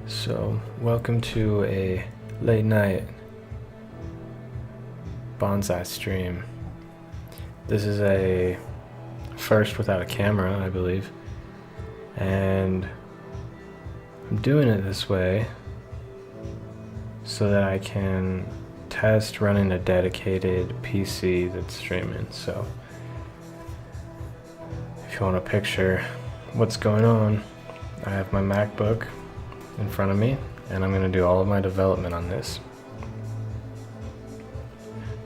So, welcome to a late night bonsai stream. This is a first without a camera, I believe. And I'm doing it this way so that I can test running a dedicated PC that's streaming. So, if you want to picture what's going on, I have my Macbook in front of me, and I'm going to do all of my development on this.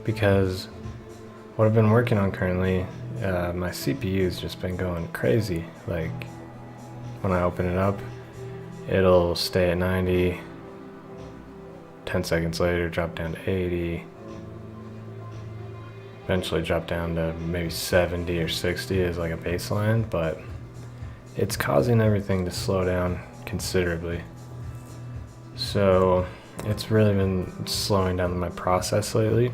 Because what I've been working on currently, my CPU's just been going crazy. Like, when I open it up, it'll stay at 90, 10 seconds later drop down to 80, eventually drop down to maybe 70 or 60 as like a baseline, but it's causing everything to slow down considerably. So it's really been slowing down my process lately,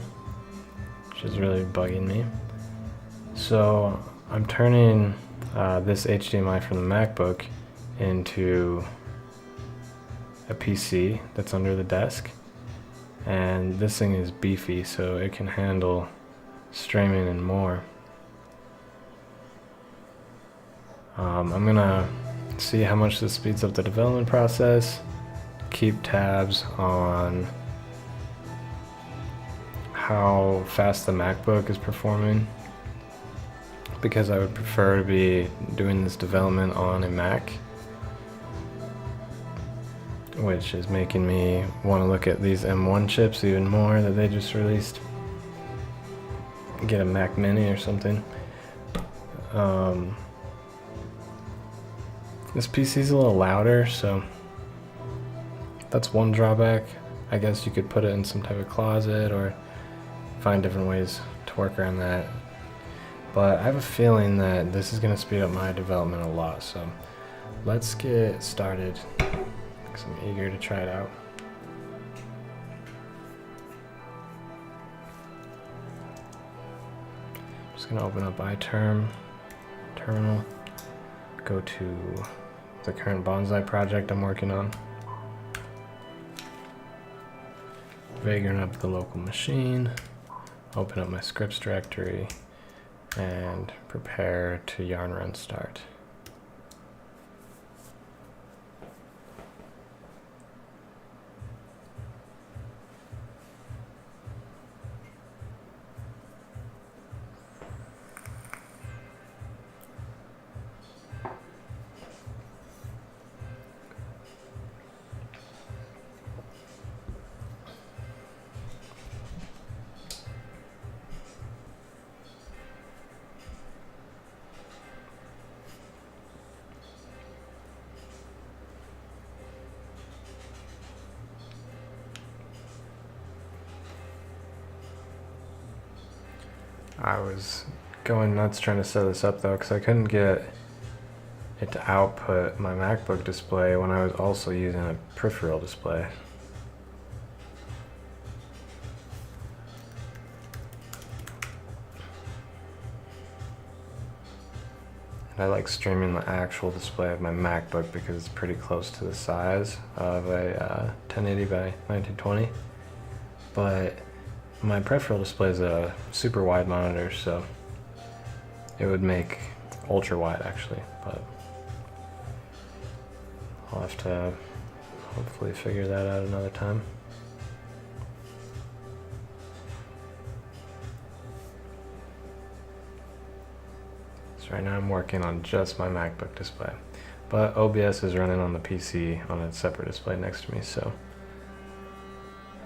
which is really bugging me. So I'm turning this HDMI from the MacBook into a PC that's under the desk, and this thing is beefy, so it can handle streaming and more. I'm gonna see how much this speeds up the development process, keep tabs on how fast the MacBook is performing, because I would prefer to be doing this development on a Mac, which is making me want to look at these M1 chips even more that they just released. Get a Mac Mini or something. This PC's a little louder, so that's one drawback. I guess you could put it in some type of closet or find different ways to work around that. But I have a feeling that this is going to speed up my development a lot, so let's get started, because I'm eager to try it out. Just going to open up iTerm terminal, go to the current bonsai project I'm working on, vagrant up the local machine, open up my scripts directory, and prepare to yarn run start. I was going nuts trying to set this up though, because I couldn't get it to output my MacBook display when I was also using a peripheral display. And I like streaming the actual display of my MacBook because it's pretty close to the size of a 1080 by 1920. But my peripheral display is a super wide monitor, so it would make ultra wide actually, but I'll have to hopefully figure that out another time. So right now I'm working on just my MacBook display, but OBS is running on the PC on a separate display next to me, so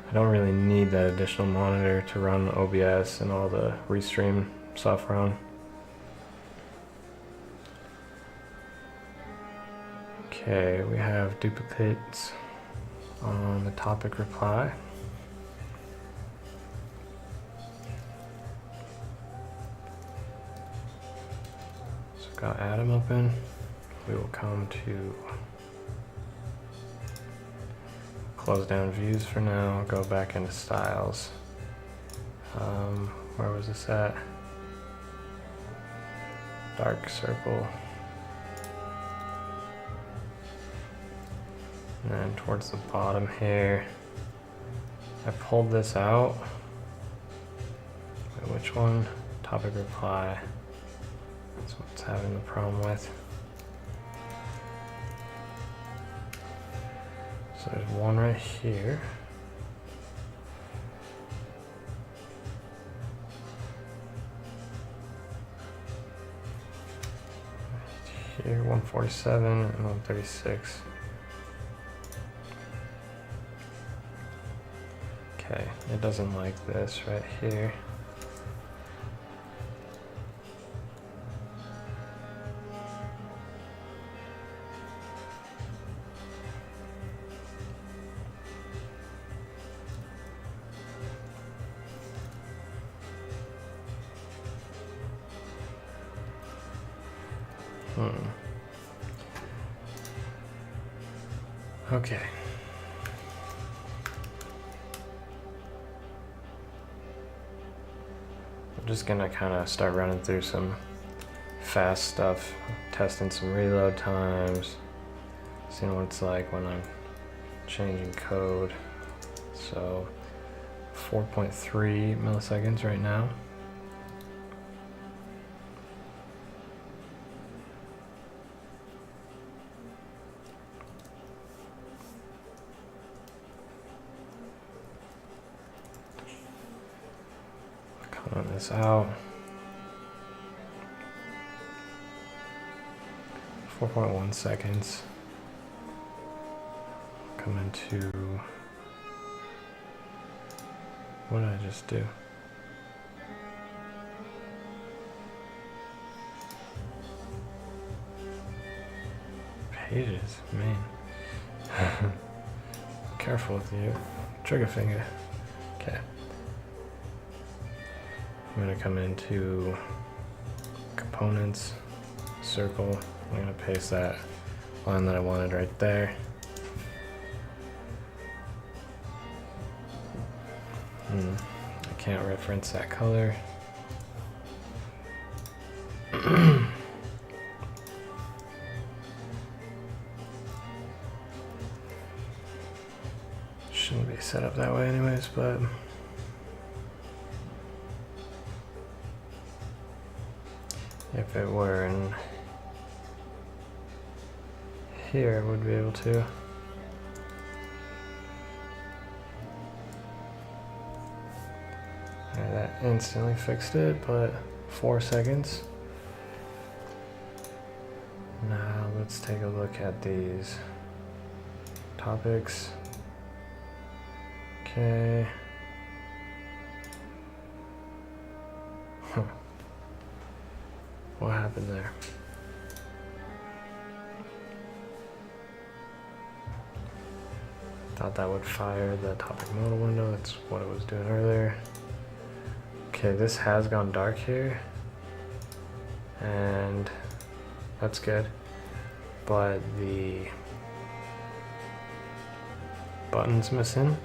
I don't really need that additional monitor to run OBS and all the restream software on. Okay, we have duplicates on the topic reply. So I've got Atom open. We will come to close down views for now, go back into styles. Where was this at? Dark circle. And then towards the bottom here, I pulled this out. Wait, which one? Topic reply. That's what it's having the problem with. So there's one right here. Here, 147 and 136. Okay, it doesn't like this right here. Okay. I'm just gonna kind of start running through some fast stuff, testing some reload times, seeing what it's like when I'm changing code. So 4.3 milliseconds right now. Cut this out. 4.1 seconds. Come into, what did I just do? Pages, man. Careful with you. Trigger finger. Okay. I'm gonna come into components, circle. I'm gonna paste that line that I wanted right there. I can't reference that color. Shouldn't be set up that way anyways, but if it were in here, I would be able to. Alright, that instantly fixed it, but 4 seconds. Now let's take a look at these topics. Okay. What happened there? Thought that would fire the topic modal window. That's what it was doing earlier. Okay, this has gone dark here, and that's good. But the button's missing.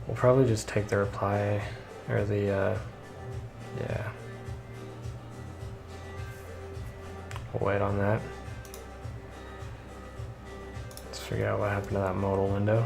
We'll probably just take the reply, or the, yeah. We'll wait on that. Let's figure out what happened to that modal window.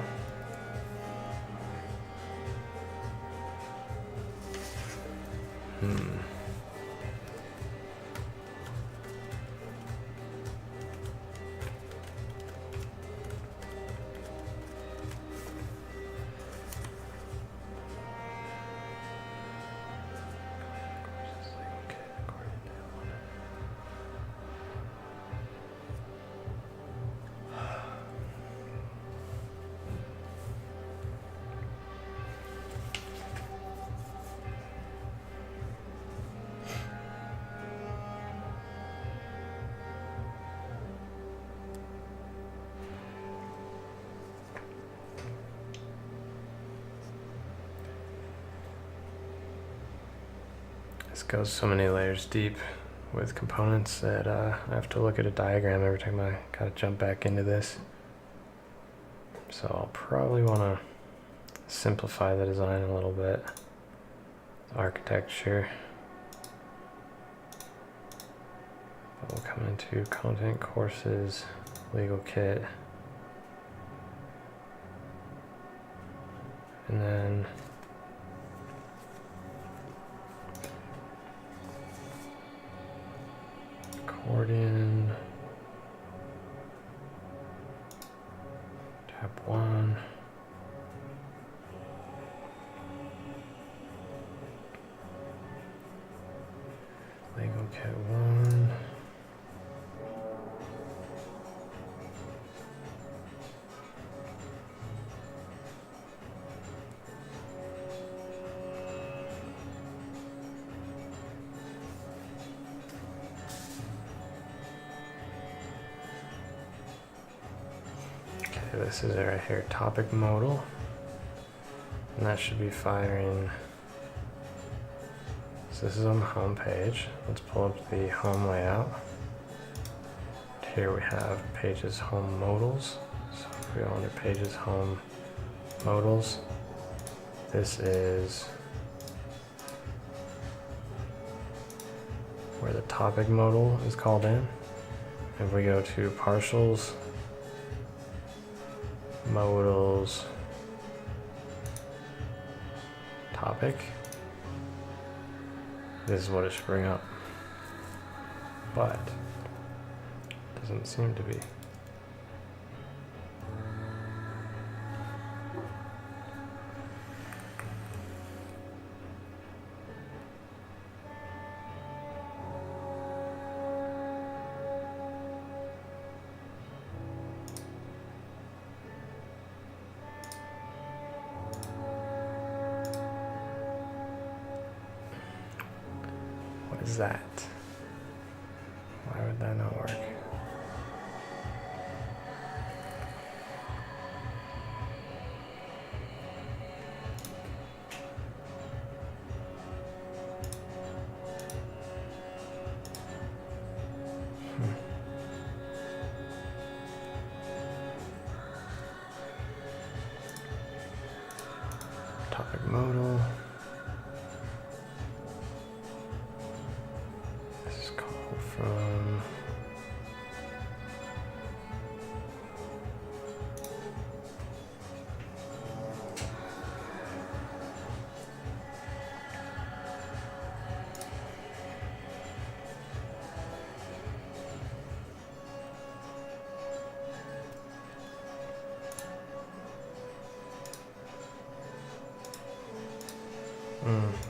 This goes so many layers deep with components that I have to look at a diagram every time I gotta jump back into this. So I'll probably want to simplify the design a little bit. Architecture. But we'll come into content, courses, legal kit. And then accordion, tab 1. Legal kit 1. Okay, this is it right here, topic modal. And that should be firing. So this is on the home page. Let's pull up the home layout. Here we have pages home modals. So if we go under pages home modals, this is where the topic modal is called in. If we go to partials, modals, topic, this is what it should bring up, but it doesn't seem to be. What is that? Why would that not work? Topic modal. This is called from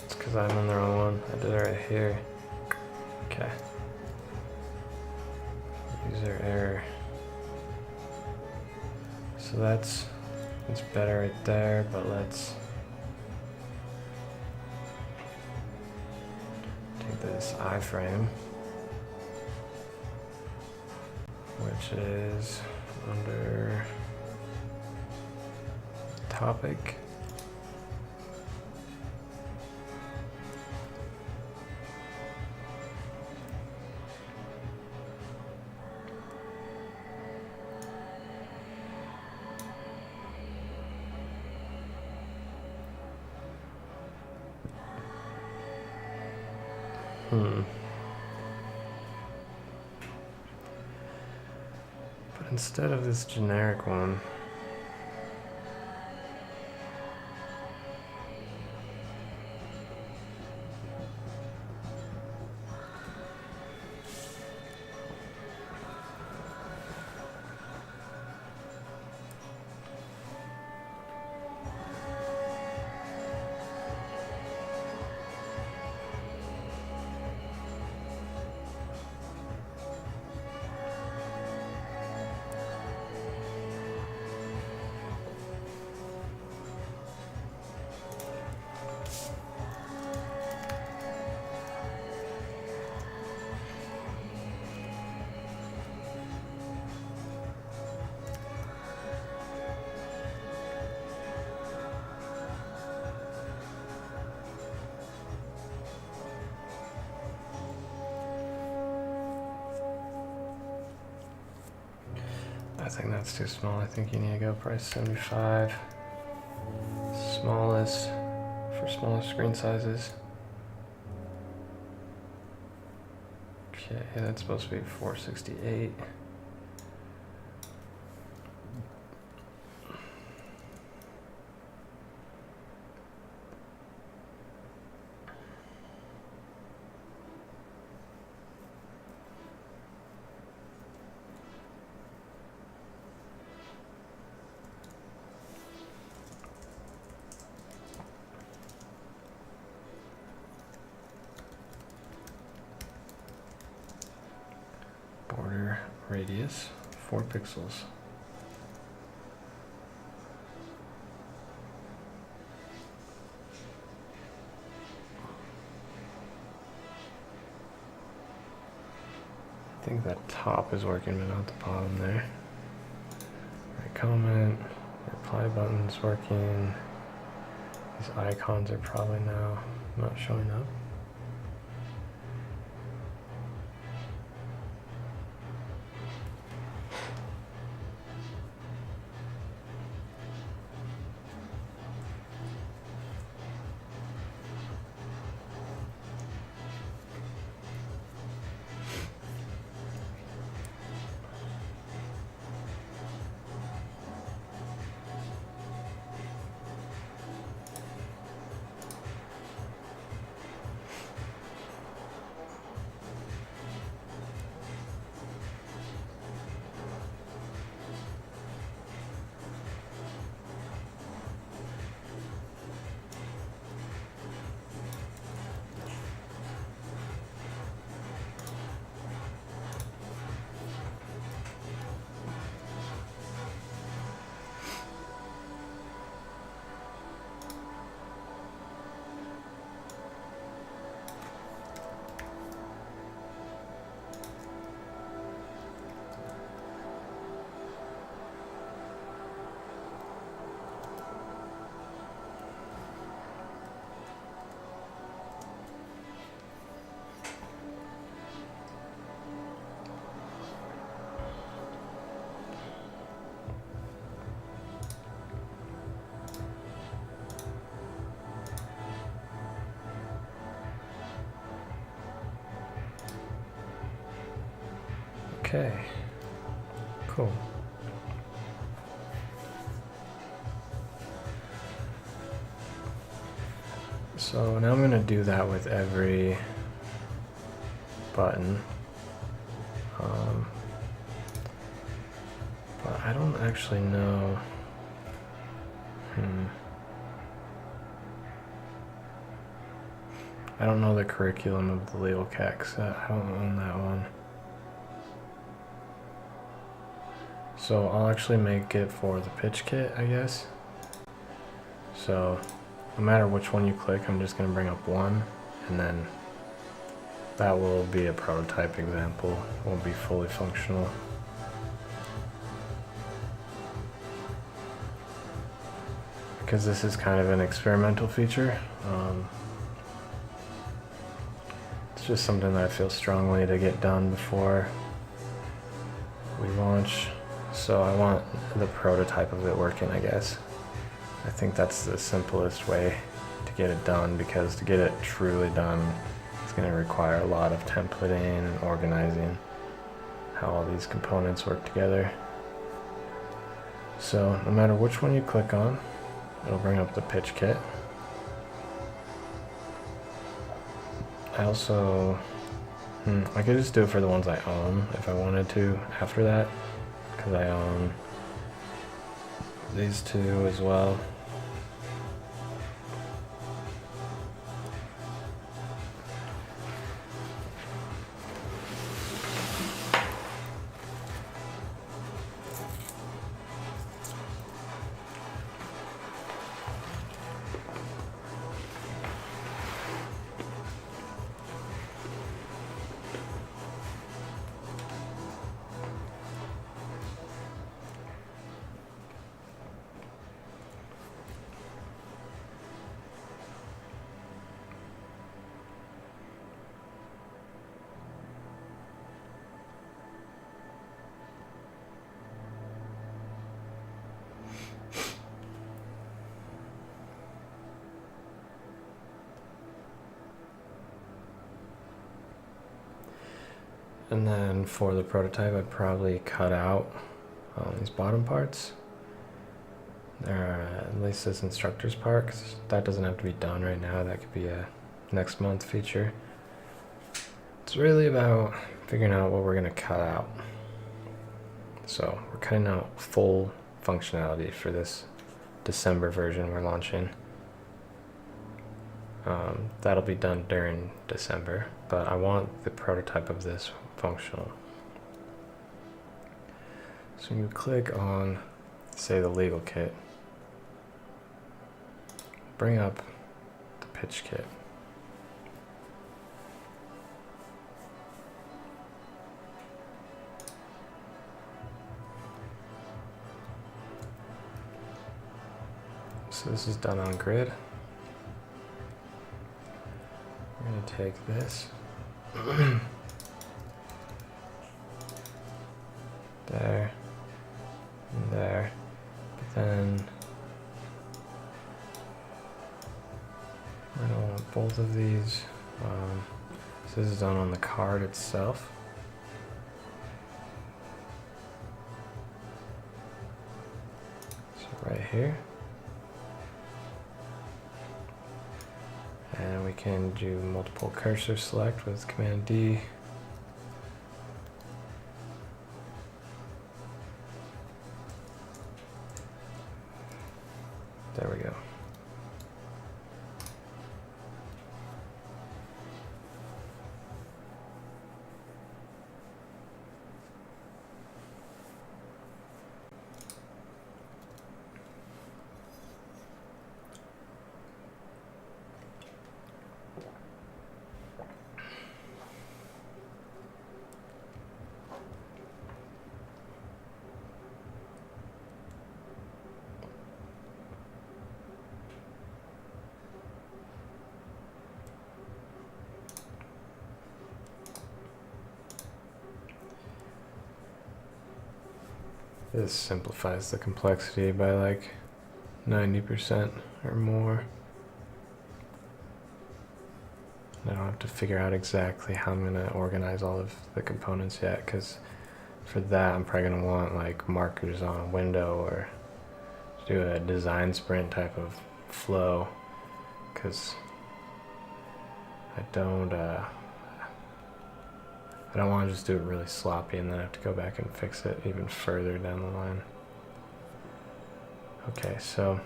it's because I'm in the wrong one. I did it right here. Okay. User error. So that's better right there, but let's take this iframe, which is under topic. But instead of this generic one, I think that's too small. I think you need to go price 75. Smallest for smallest screen sizes. Okay, that's supposed to be 468. radius, 4 pixels. I think that top is working, but not the bottom there. Right, comment, reply button's working. These icons are probably now not showing up. Okay, cool. So now I'm going to do that with every button. But I don't actually know. I don't know the curriculum of the legal CACs. I don't own that one. So I'll actually make it for the pitch kit, I guess. So no matter which one you click, I'm just going to bring up one, and then that will be a prototype example. It won't be fully functional. Because this is kind of an experimental feature. It's just something that I feel strongly to get done before we launch. So I want the prototype of it working, I guess. I think that's the simplest way to get it done, because to get it truly done, it's going to require a lot of templating and organizing how all these components work together. So no matter which one you click on, it'll bring up the pitch kit. I also, I could just do it for the ones I own if I wanted to after that, because I own these two as well. And then for the prototype, I'd probably cut out these bottom parts. At least this instructor's part, 'cause that doesn't have to be done right now. That could be a next month feature. It's really about figuring out what we're going to cut out. So we're cutting out full functionality for this December version we're launching. That'll be done during December, but I want the prototype of this functional. So when you click on, say, the legal kit, bring up the pitch kit. So this is done on grid. We're going to take this there and there, but then we're going to want both of these. So this is done on the card itself. So right here. And we can do multiple cursor select with Command D. There we go. This simplifies the complexity by like 90% or more. I don't have to figure out exactly how I'm going to organize all of the components yet, because for that I'm probably going to want like markers on a window or do a design sprint type of flow, because I don't want to just do it really sloppy and then have to go back and fix it even further down the line. Okay, so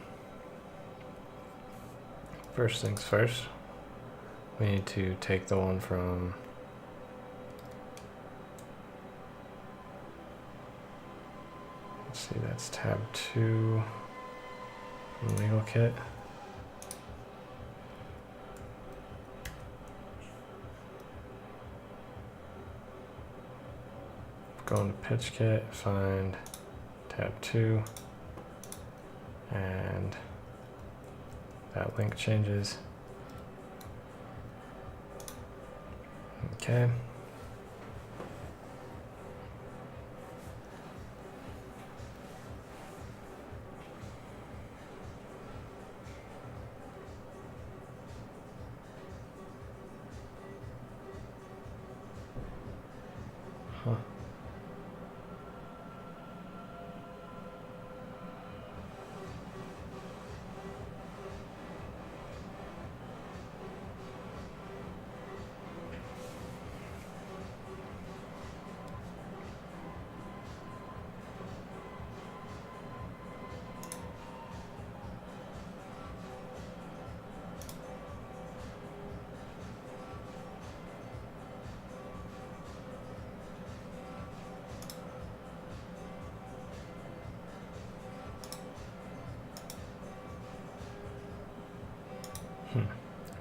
first things first, we need to take the one from let's see, that's tab 2 from legal kit. Go into pitch kit, find tab 2, and that link changes. Okay. Huh.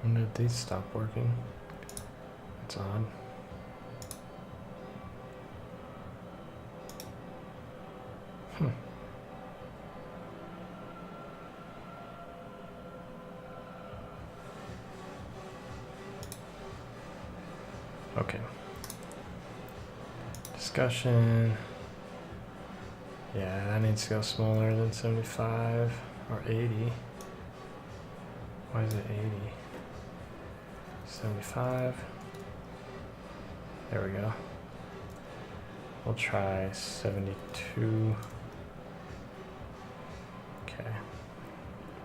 When did these stop working? That's odd. Okay. Discussion. Yeah, that needs to go smaller than 75 or 80. Why is it 80? 75. There we go. We'll try 72. Okay.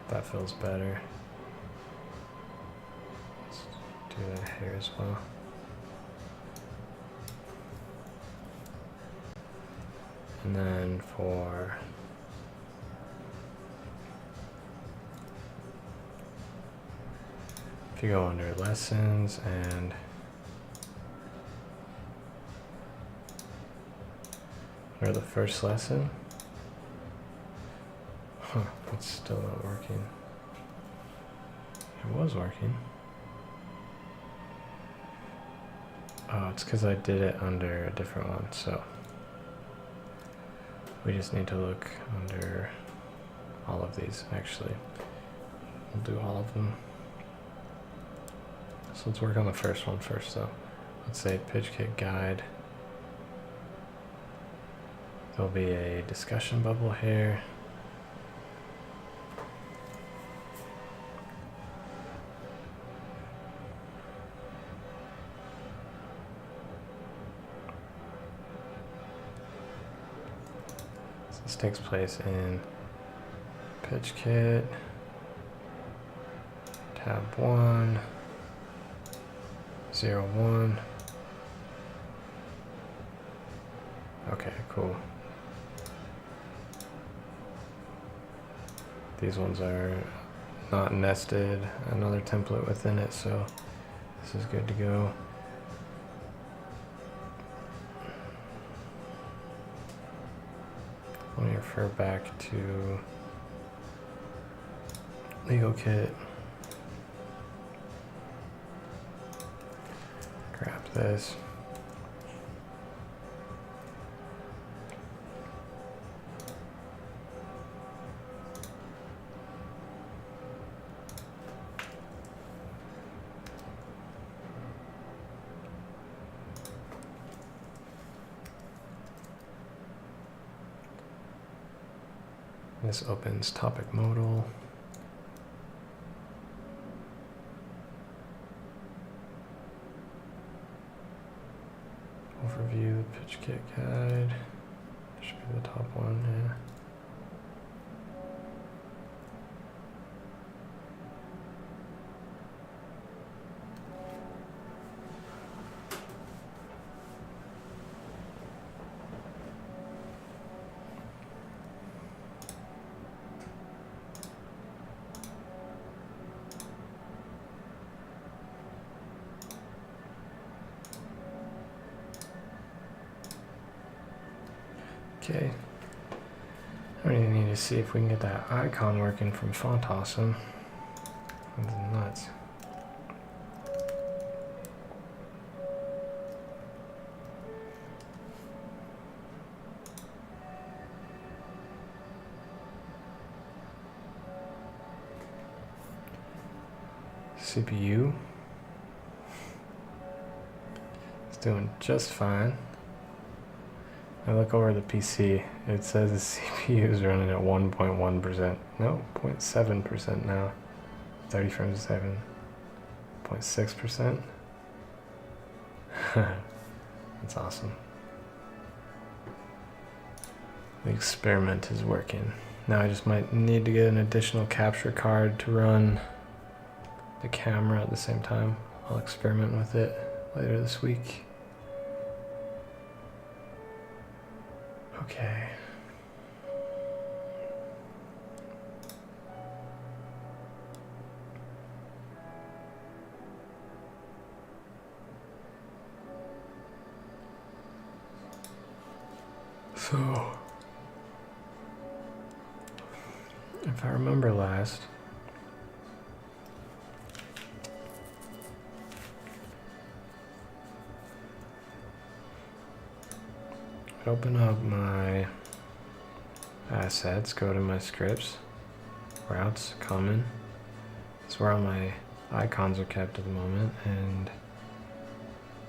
That feels better. Let's do that here as well. And then for if you go under lessons and or the first lesson. Huh, it's still not working. It was working. Oh, it's because I did it under a different one, so we just need to look under all of these, actually. We'll do all of them. So let's work on the first one first, though. Let's say pitch kit guide. There'll be a discussion bubble here. So this takes place in pitch kit, tab 1, 01. Okay, cool. These ones are not nested, another template within it, so this is good to go. Let me refer back to legal kit. Grab this. This opens topic modal. Overview, pitch kit guide. Should be the top one, yeah. Okay, I really need to see if we can get that icon working from Font Awesome. That's nuts. CPU. It's doing just fine. I look over the PC, it says the CPU is running at 1.1%. No, 0.7% now. 30 frames a second. 0.6%. That's awesome. The experiment is working. Now I just might need to get an additional capture card to run the camera at the same time. I'll experiment with it later this week. Okay. So, if I remember last, open up my assets, go to my scripts, routes, common. That's where all my icons are kept at the moment. And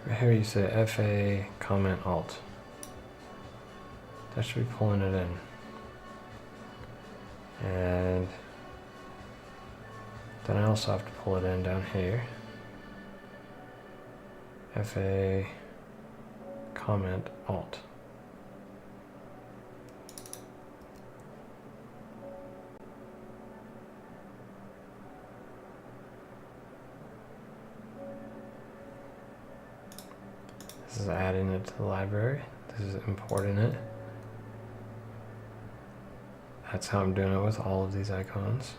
right here you say FA comment alt. That should be pulling it in. And then I also have to pull it in down here. FA comment alt. This is adding it to the library. This is importing it. That's how I'm doing it with all of these icons.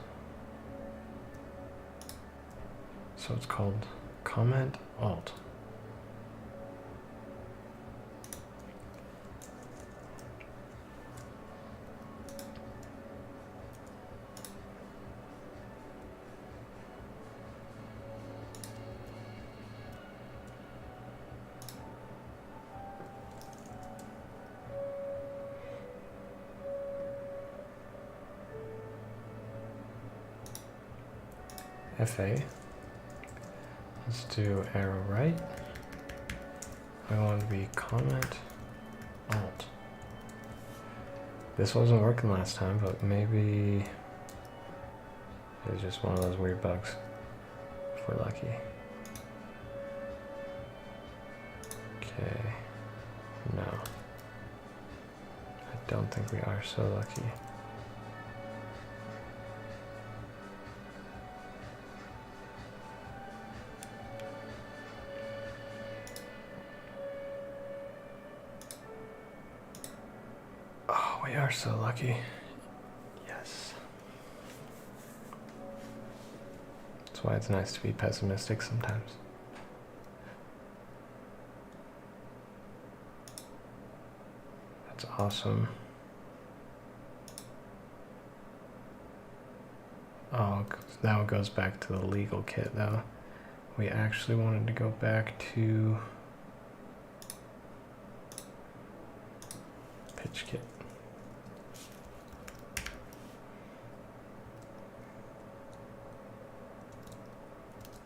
So it's called comment alt. FA. Let's do arrow right. I want to be comment alt. This wasn't working last time, but maybe it was just one of those weird bugs, if we're lucky. Okay, no. I don't think we are so lucky. Oh, we are so lucky. Yes. That's why it's nice to be pessimistic sometimes. That's awesome. Oh, that one goes back to the legal kit though. We actually wanted to go back to pitch kit.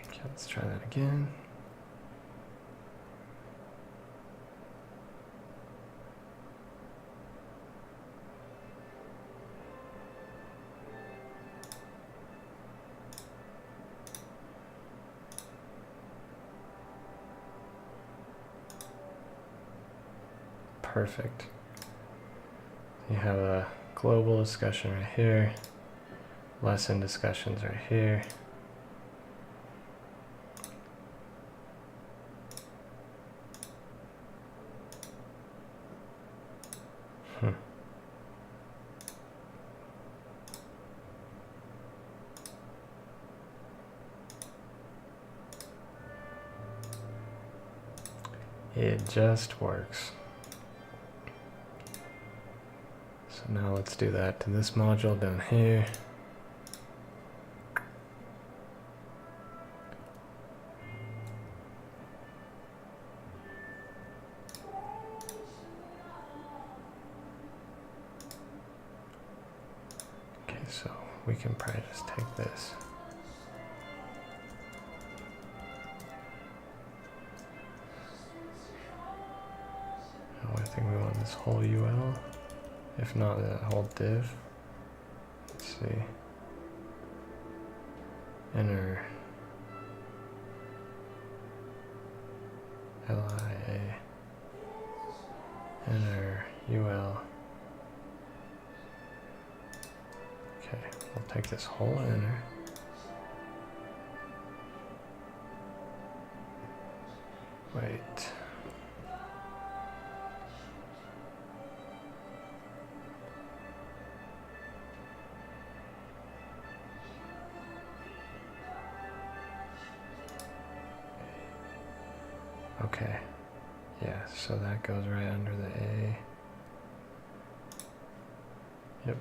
Okay, let's try that again. Perfect. You have a global discussion right here, lesson discussions right here. It just works. So now let's do that to this module down here. Okay, so we can probably just take this. Oh, I think we want this whole UL. If not, the whole div. Let's see. Enter LIA. Enter UL. Okay, we'll take this whole enter. Wait. Okay, yeah, so that goes right under the A. Yep.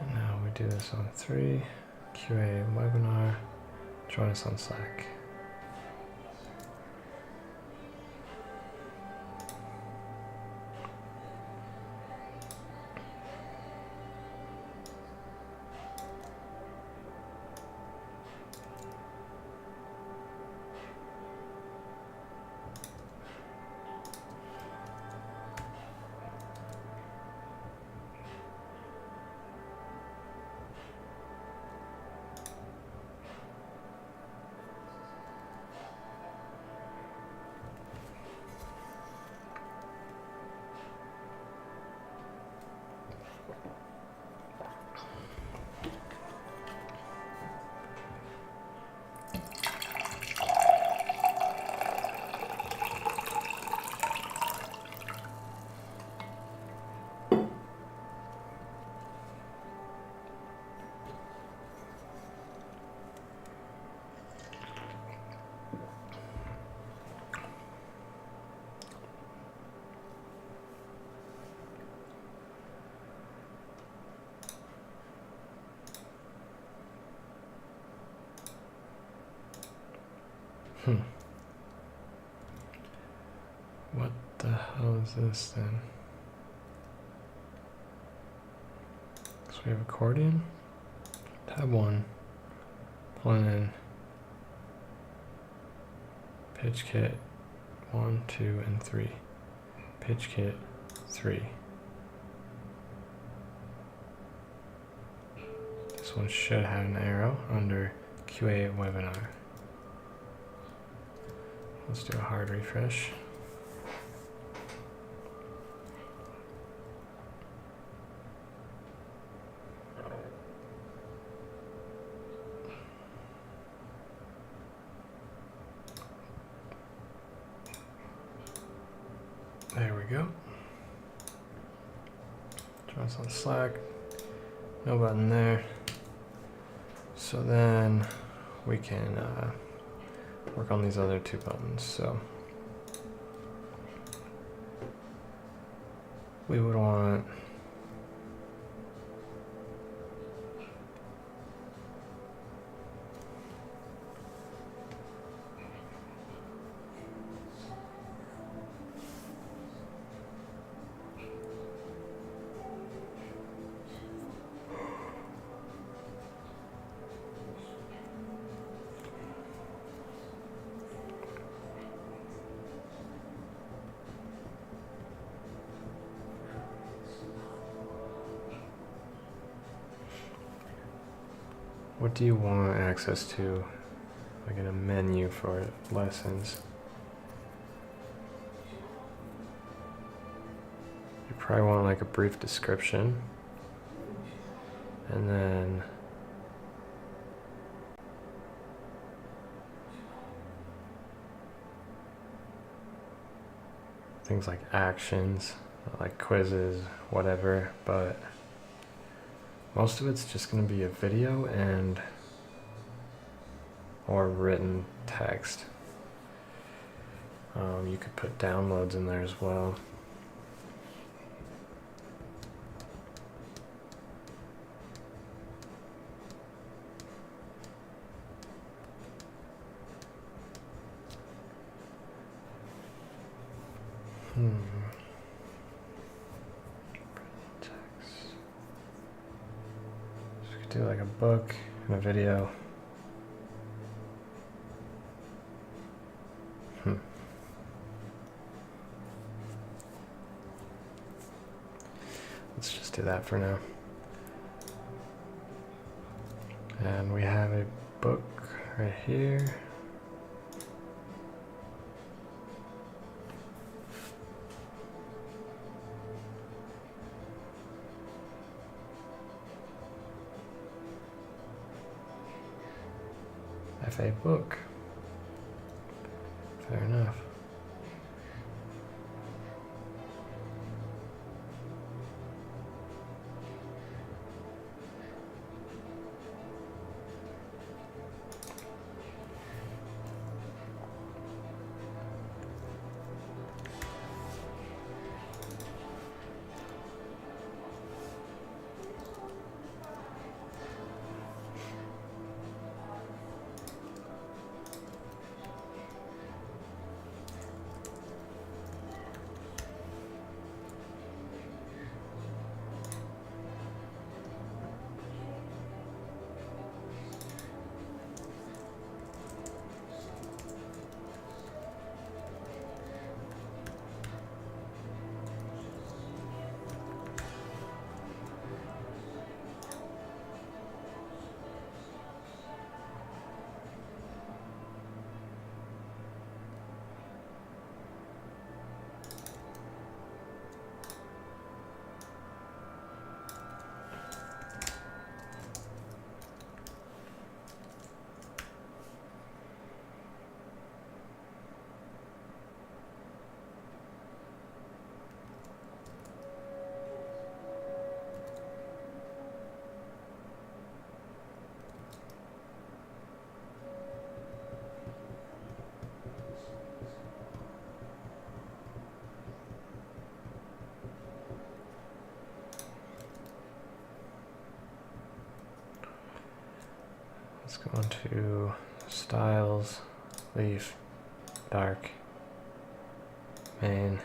And now we do this on 3, QA webinar, join us on Slack. What the hell is this then? So we have accordion, tab 1, plan, pitch kit 1, 2, and 3, pitch kit 3. This one should have an arrow under QA webinar. Let's do a hard refresh. There we go. Join us on Slack. No button there. So then we can work on these other 2 buttons. So we would want what do you want access to, like in a menu for lessons? You probably want like a brief description, and then things like actions, like quizzes, whatever, but most of it's just going to be a video and or written text. You could put downloads in there as well. Do like a book and a video. Let's just do that for now. And we have a book right here. FA book. Fair enough. Let's go into styles, leaf, dark, main.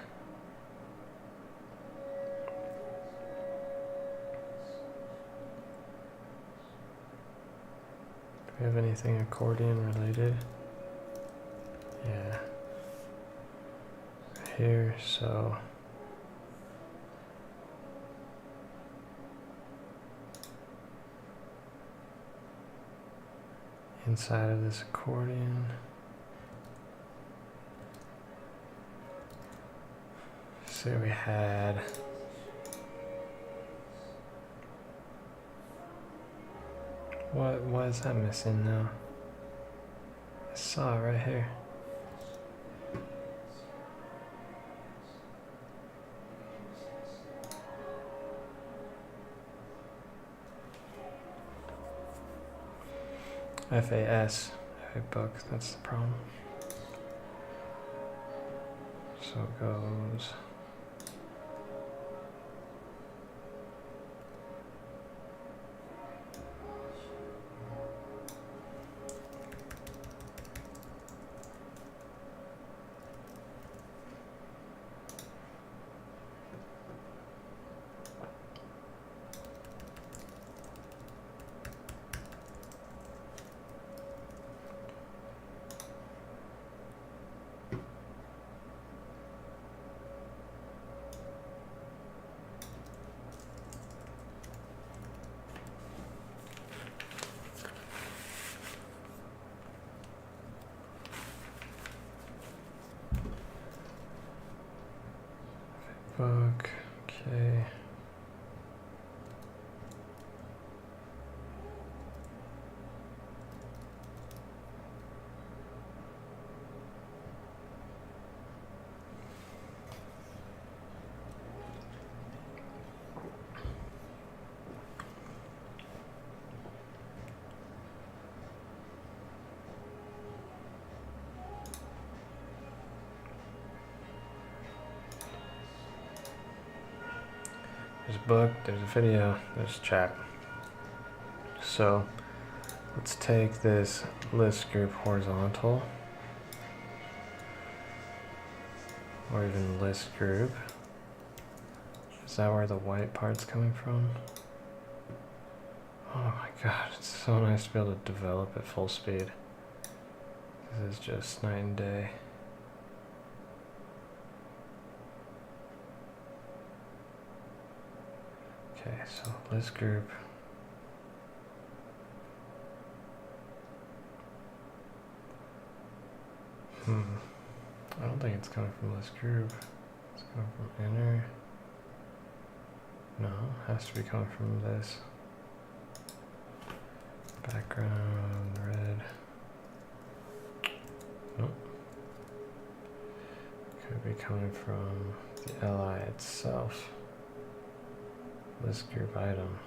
Do we have anything accordion related? Yeah. Here, so inside of this accordion, say we had why is that missing now? I saw it right here. FAS, book, that's the problem. So it goes book, okay. There's a book, there's a video, there's chat. So let's take this list group horizontal, or even list group. Is that where the white part's coming from? Oh my god, it's so nice to be able to develop at full speed. This is just night and day. Okay, so list group. I don't think it's coming from list group. It's coming from inner. No, it has to be coming from this. Background, red. Nope. Could be coming from the LI itself. List group item.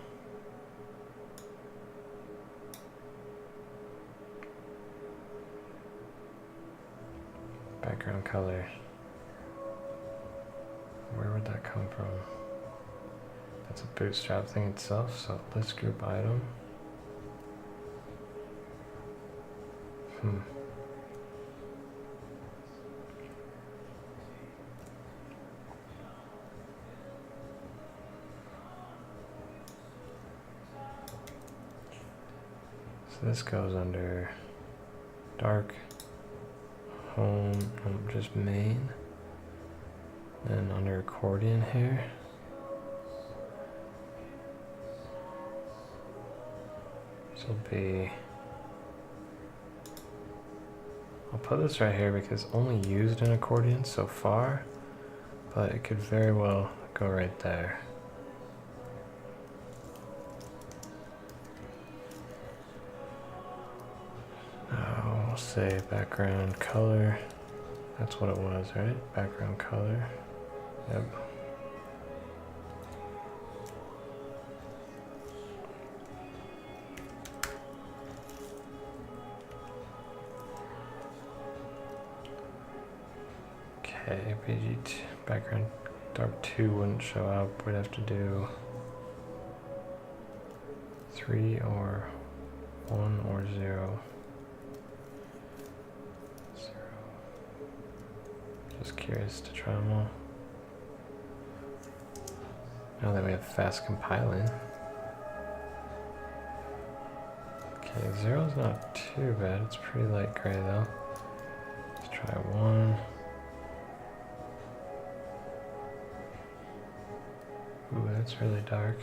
Background color. Where would that come from? That's a bootstrap thing itself, so list group item. So this goes under dark, home, just main, then under accordion here. This will be, I'll put this right here because only used in accordion so far, but it could very well go right there. I'll say background color. That's what it was, right? Background color. Yep. Okay, PG background dark 2 wouldn't show up. We'd have to do 3 or 1 or 0. Just curious to try them all. Now that we have fast compiling. Okay, 0's not too bad. It's pretty light gray though. Let's try 1. Ooh, that's really dark.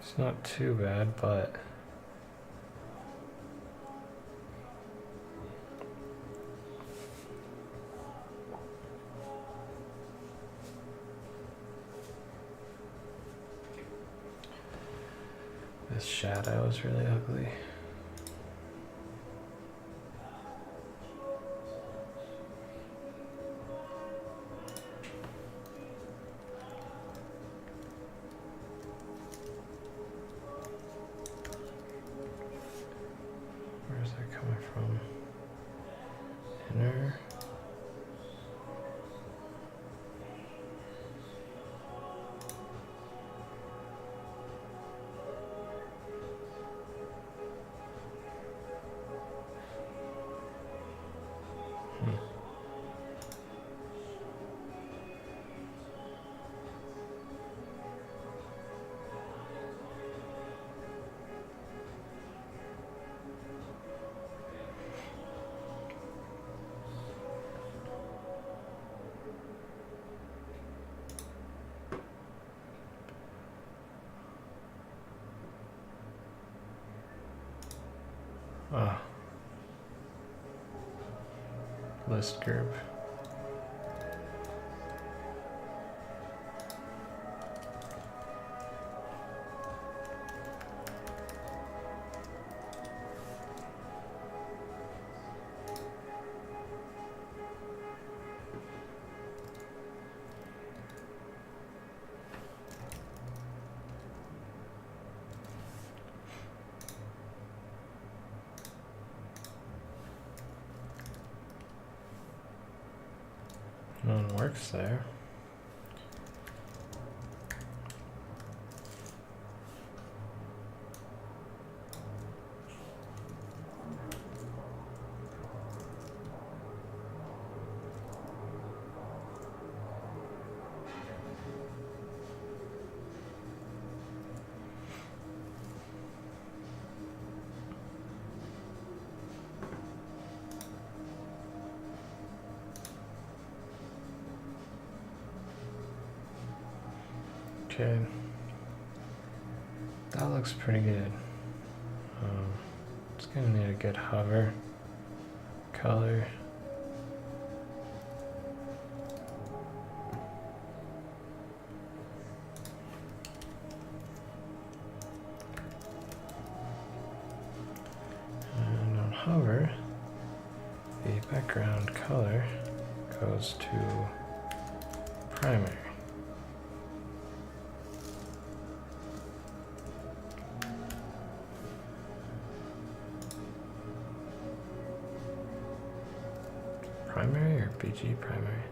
It's not too bad, but this shadow is really ugly. Where's that coming from? Inner. Oh. List group. No one works there. Okay, that looks pretty good. It's gonna need a good hover color. And on hover, the background color goes to primary. Primary or BG primary?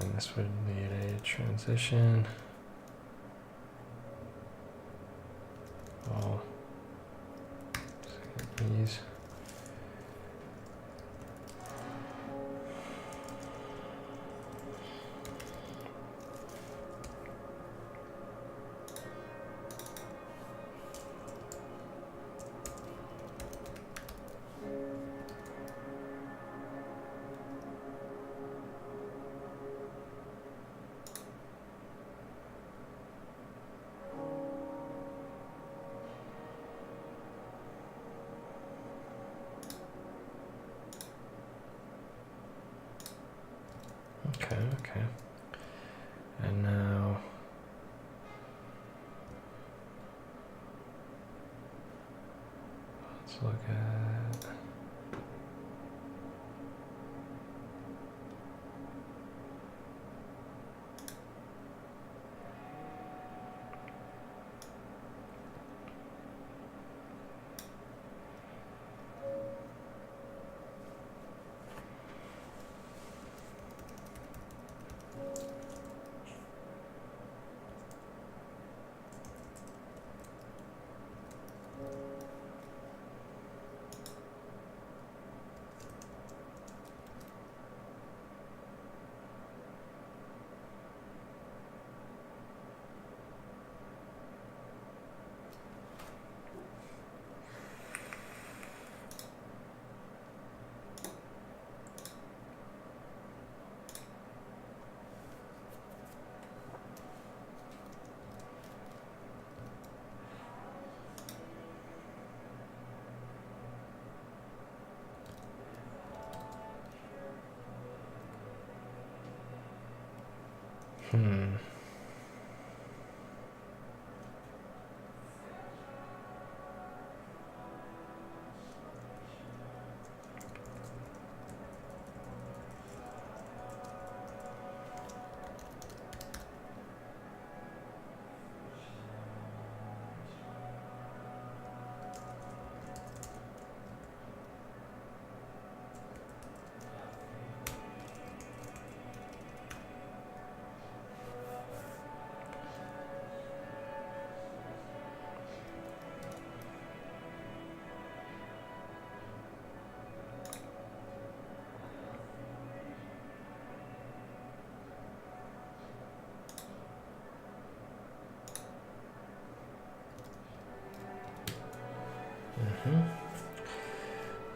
And this would need a transition. All these. Okay. And now let's look at Hmm.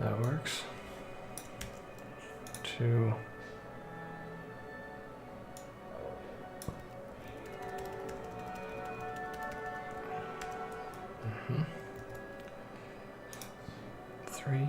That works. 2. Mm-hmm. 3.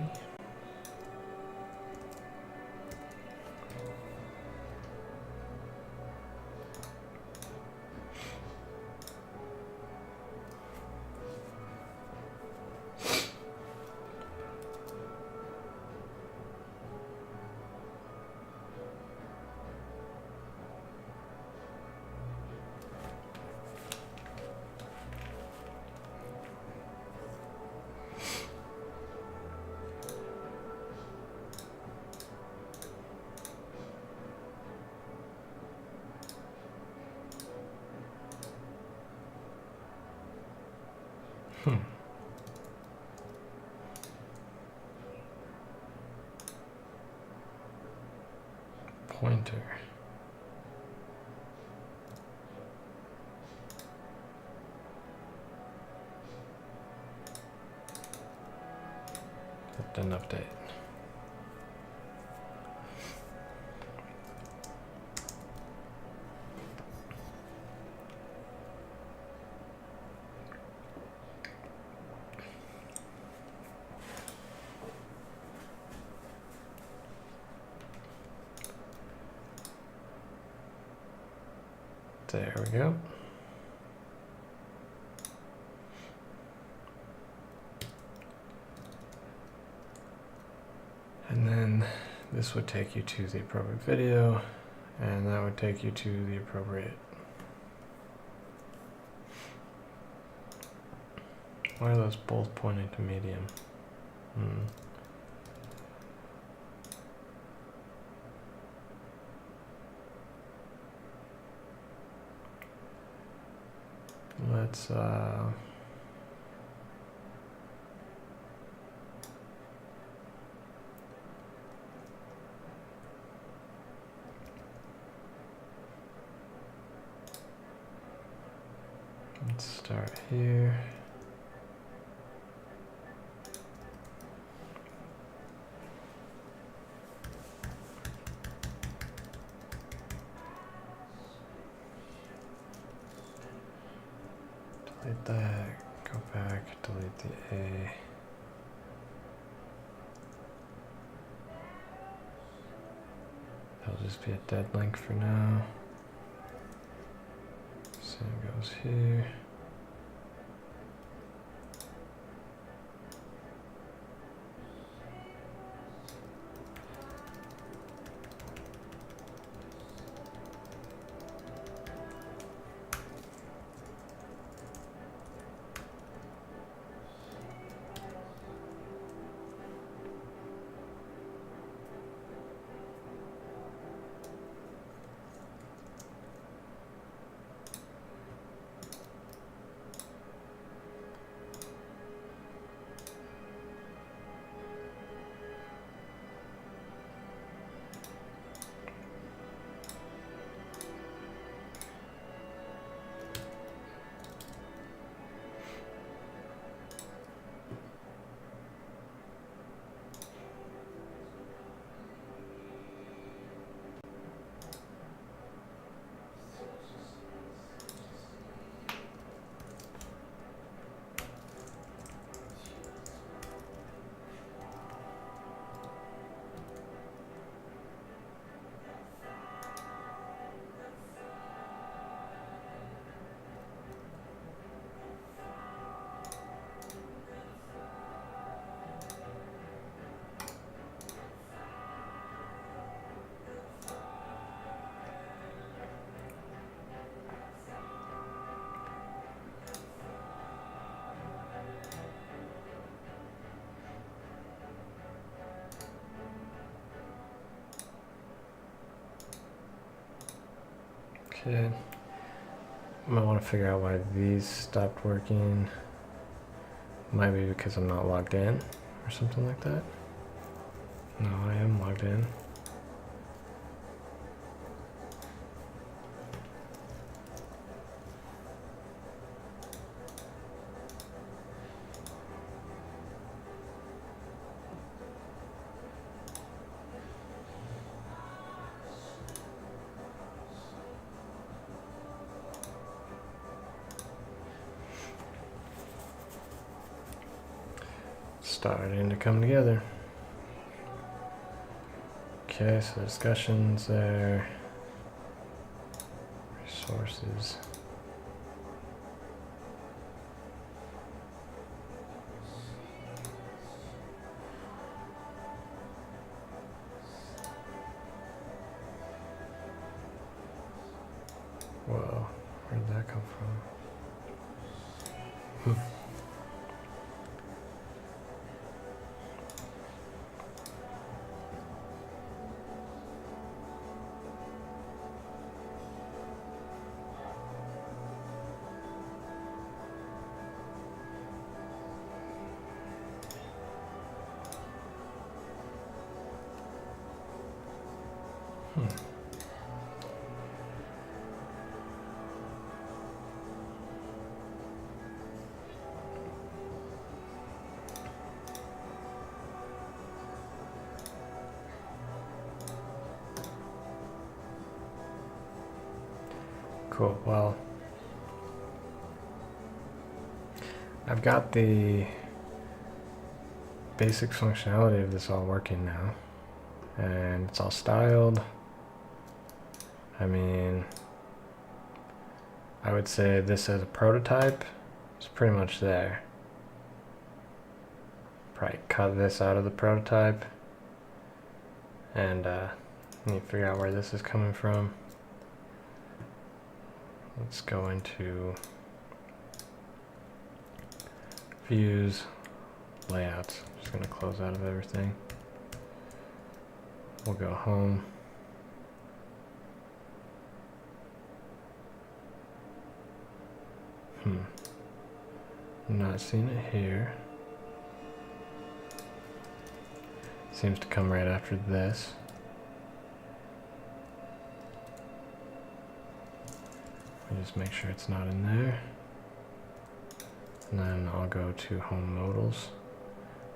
Pointer. That didn't update. There we go. And then this would take you to the appropriate video, and that would take you to the appropriate. Why are those both pointing to medium? Let's start here. Delete that, go back, delete the A. That'll just be a dead link for now. Same goes here. Okay. Might want to figure out why these stopped working. Might be because I'm not logged in or something like that. No, I am logged in. Starting to come together. Okay, so discussions there. Resources. Whoa, where did that come from? Cool, well, I've got the basic functionality of this all working now, and it's all styled. I mean, I would say this as a prototype is pretty much there. Probably cut this out of the prototype and need to figure out where this is coming from. Let's go into views, layouts. I'm just going to close out of everything. We'll go home. Not seeing it here. Seems to come right after this. Just make sure it's not in there. And then I'll go to home modals.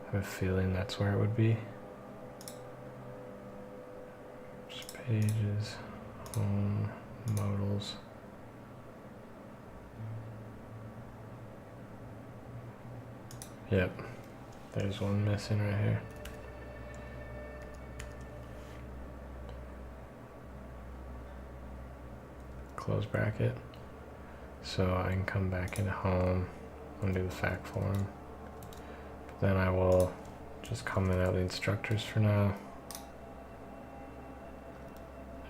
I have a feeling that's where it would be. Just pages, home modals. Yep, there's one missing right here. Close bracket. So I can come back into home, undo the fact form. But then I will just comment out the instructors for now.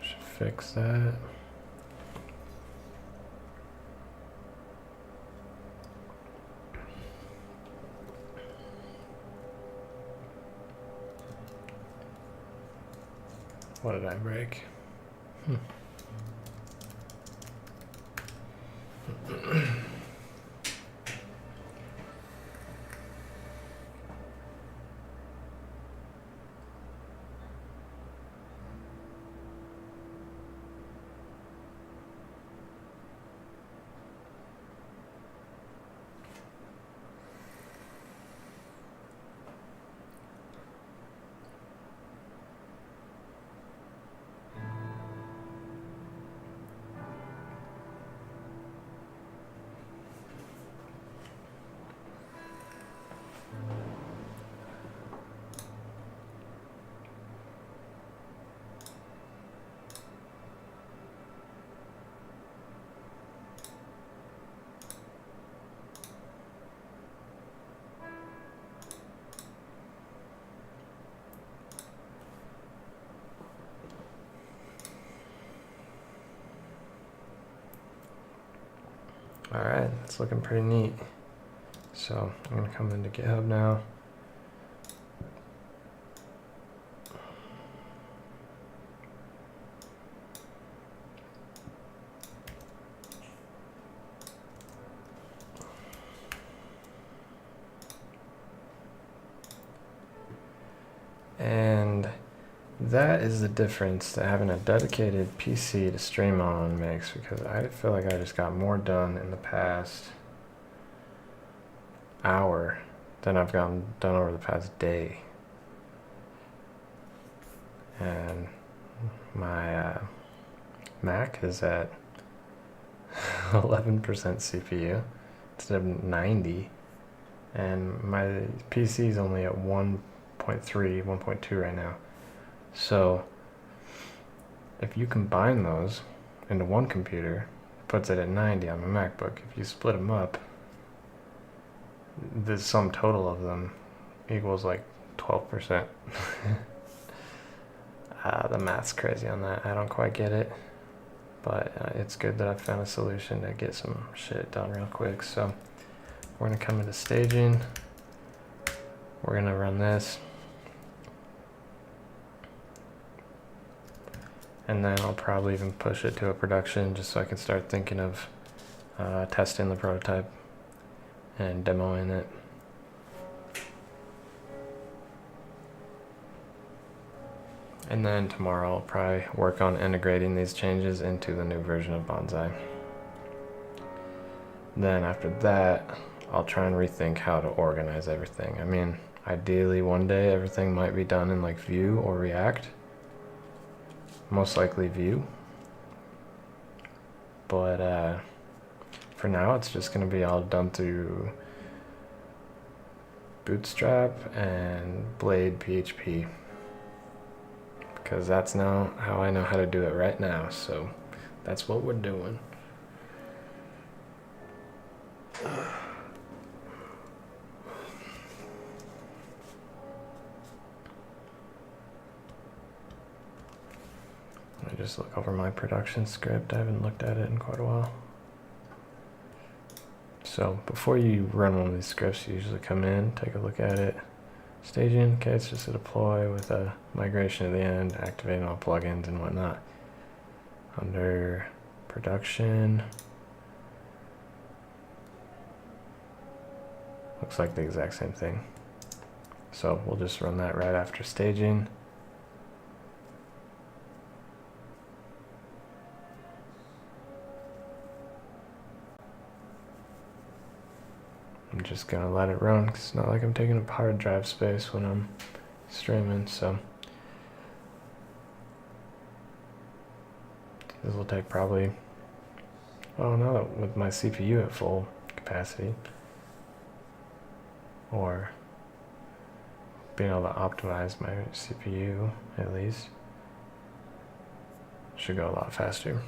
I should fix that. What did I break? Alright, it's looking pretty neat. So I'm going to come into GitHub now. that is the difference that having a dedicated PC to stream on makes, because I feel like I just got more done in the past hour than I've gotten done over the past day. And my Mac is at 11% CPU instead of 90, and my PC is only at 1.3, 1.2 right now. So if you combine those into one computer, it puts it at 90 on my MacBook. If you split them up, the sum total of them equals like 12%. The math's crazy on that. I don't quite get it, but it's good that I found a solution to get some shit done real quick. So we're gonna come into staging. We're gonna run this, and then I'll probably even push it to a production just so I can start thinking of testing the prototype and demoing it. And then tomorrow I'll probably work on integrating these changes into the new version of Bonsai. Then after that, I'll try and rethink how to organize everything. I mean, ideally one day everything might be done in like Vue or React. Most likely Vue. But for now it's just gonna be all done through Bootstrap and Blade PHP. Because that's now how I know how to do it right now, so that's what we're doing. Let me just look over my production script. I haven't looked at it in quite a while. So before you run one of these scripts, you usually come in, take a look at it. Staging, okay, it's just a deploy with a migration at the end, activating all plugins and whatnot. Under production, looks like the exact same thing. So we'll just run that right after staging. I'm just gonna let it run because it's not like I'm taking up hard drive space when I'm streaming, so this will take probably, oh no, with my CPU at full capacity, or being able to optimize my CPU at least, should go a lot faster.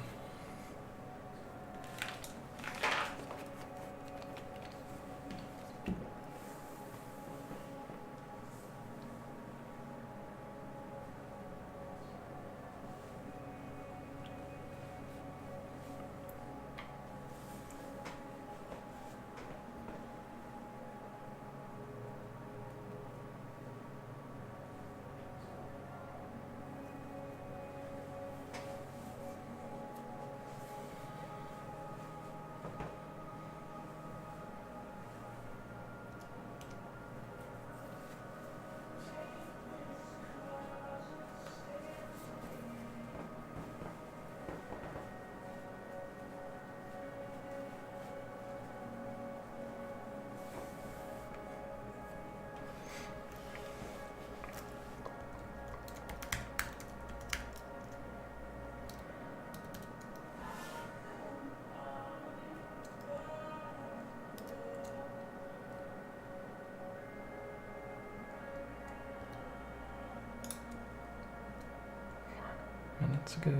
Minutes ago.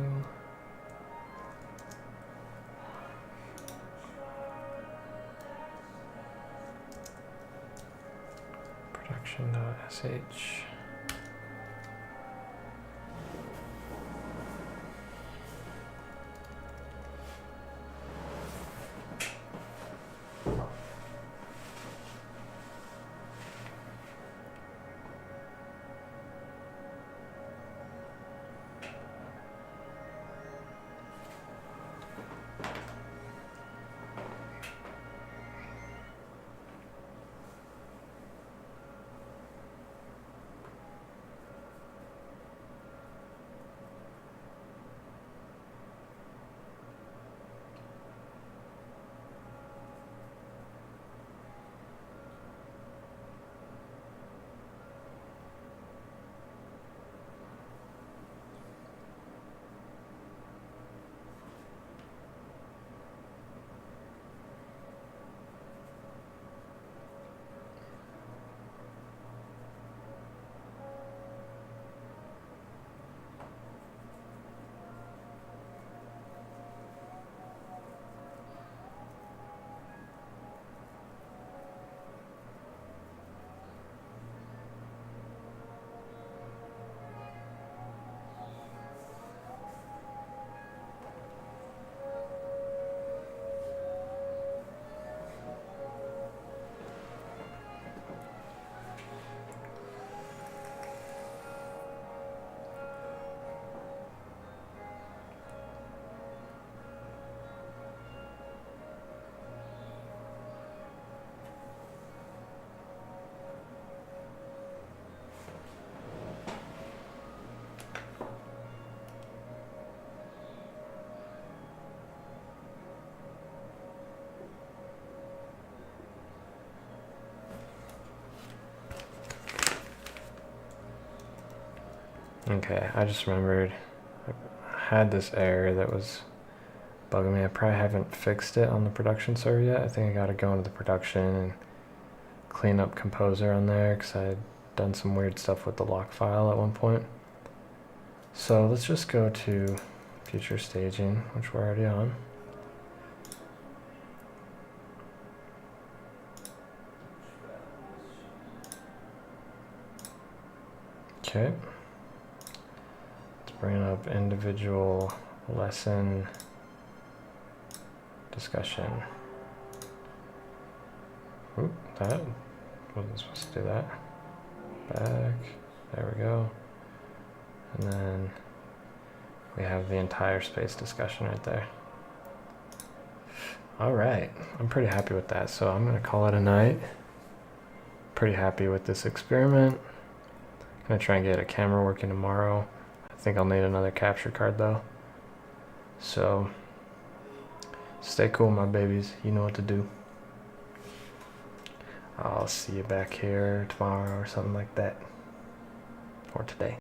Production.sh. Okay, I just remembered I had this error that was bugging me. I probably haven't fixed it on the production server yet. I think I gotta go into the production and clean up Composer on there because I had done some weird stuff with the lock file at one point. So let's just go to future staging, which we're already on. Okay. Let's bring up individual lesson discussion. Oop, that wasn't supposed to do that. Back, there we go. And then we have the entire space discussion right there. All right, I'm pretty happy with that. So I'm gonna call it a night. Pretty happy with this experiment. Gonna try and get a camera working tomorrow. I think I'll need another capture card though. So stay cool, my babies. You know what to do. I'll see you back here tomorrow or something like that. Or today.